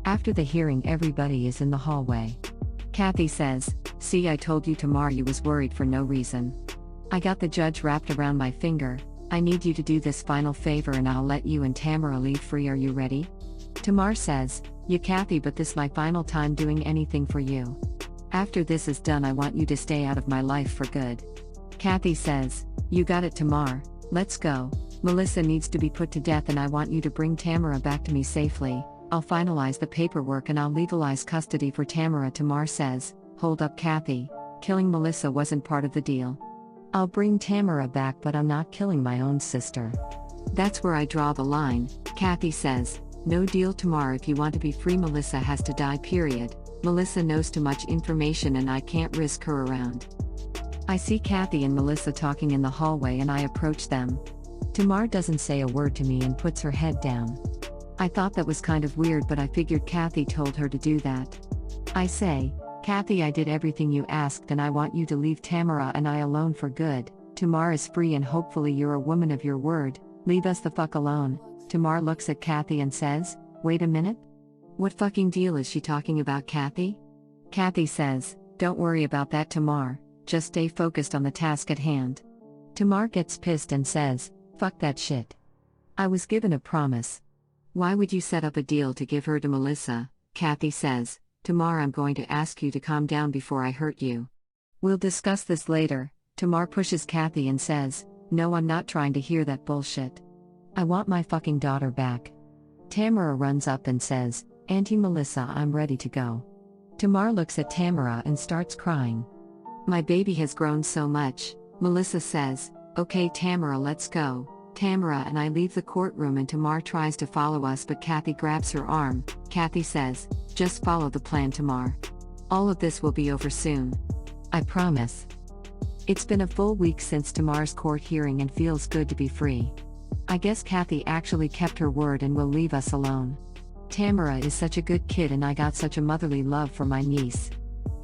After the hearing, everybody is in the hallway. Kathy says, "See, I told you Tamar you was worried for no reason. I got the judge wrapped around my finger. I need you to do this final favor and I'll let you and Tamara leave free. Are you ready?" Tamar says, "Yeah, Kathy, but this my final time doing anything for you. After this is done, I want you to stay out of my life for good." Kathy says, "You got it, Tamar, let's go. Melissa needs to be put to death and I want you to bring Tamara back to me safely. I'll finalize the paperwork and I'll legalize custody for Tamara." Tamar says, "Hold up, Kathy. Killing Melissa wasn't part of the deal. I'll bring Tamara back, but I'm not killing my own sister. That's where I draw the line." Kathy says, "No deal, Tamar. If you want to be free, Melissa has to die, period. Melissa knows too much information and I can't risk her around." I see Kathy and Melissa talking in the hallway and I approach them. Tamar doesn't say a word to me and puts her head down. I thought that was kind of weird, but I figured Kathy told her to do that. I say, "Kathy, I did everything you asked and I want you to leave Tamara and I alone for good. Tamar is free and hopefully you're a woman of your word. Leave us the fuck alone." Tamar looks at Kathy and says, "Wait a minute? What fucking deal is she talking about, Kathy?" Kathy says, "Don't worry about that, Tamar. Just stay focused on the task at hand." Tamar gets pissed and says, "Fuck that shit. I was given a promise. Why would you set up a deal to give her to Melissa?" Kathy says, "Tamar, I'm going to ask you to calm down before I hurt you. We'll discuss this later." Tamar pushes Kathy and says, "No, I'm not trying to hear that bullshit. I want my fucking daughter back." Tamara runs up and says, "Auntie Melissa, I'm ready to go." Tamar looks at Tamara and starts crying. "My baby has grown so much." Melissa says, "Okay, Tamara, let's go." Tamara and I leave the courtroom and Tamar tries to follow us, but Kathy grabs her arm. Kathy says, "Just follow the plan, Tamar. All of this will be over soon. I promise." It's been a full week since Tamar's court hearing and feels good to be free. I guess Kathy actually kept her word and will leave us alone. Tamara is such a good kid and I got such a motherly love for my niece.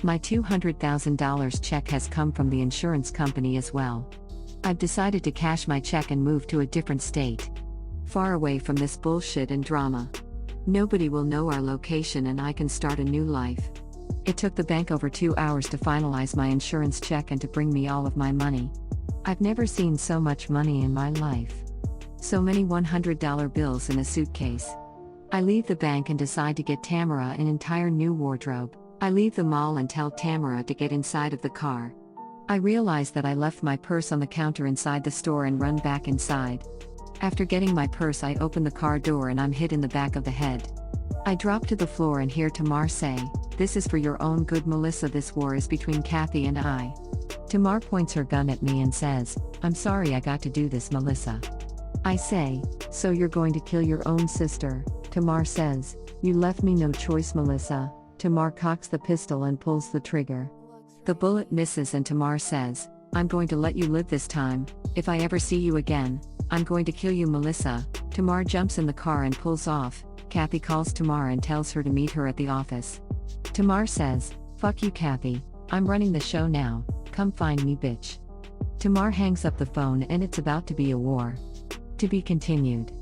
My $200,000 check has come from the insurance company as well. I've decided to cash my check and move to a different state. Far away from this bullshit and drama. Nobody will know our location and I can start a new life. It took the bank over 2 hours to finalize my insurance check and to bring me all of my money. I've never seen so much money in my life. So many $100 bills in a suitcase. I leave the bank and decide to get Tamara an entire new wardrobe. I leave the mall and tell Tamara to get inside of the car. I realize that I left my purse on the counter inside the store and run back inside. After getting my purse, I open the car door and I'm hit in the back of the head. I drop to the floor and hear Tamar say, "This is for your own good, Melissa. This war is between Kathy and I." Tamar points her gun at me and says, "I'm sorry I got to do this, Melissa." I say, "So you're going to kill your own sister?" Tamar says, "You left me no choice, Melissa." Tamar cocks the pistol and pulls the trigger. The bullet misses and Tamar says, "I'm going to let you live this time. If I ever see you again, I'm going to kill you, Melissa." Tamar jumps in the car and pulls off. Kathy calls Tamar and tells her to meet her at the office. Tamar says, "Fuck you, Kathy. I'm running the show now. Come find me, bitch." Tamar hangs up the phone and it's about to be a war. To be continued.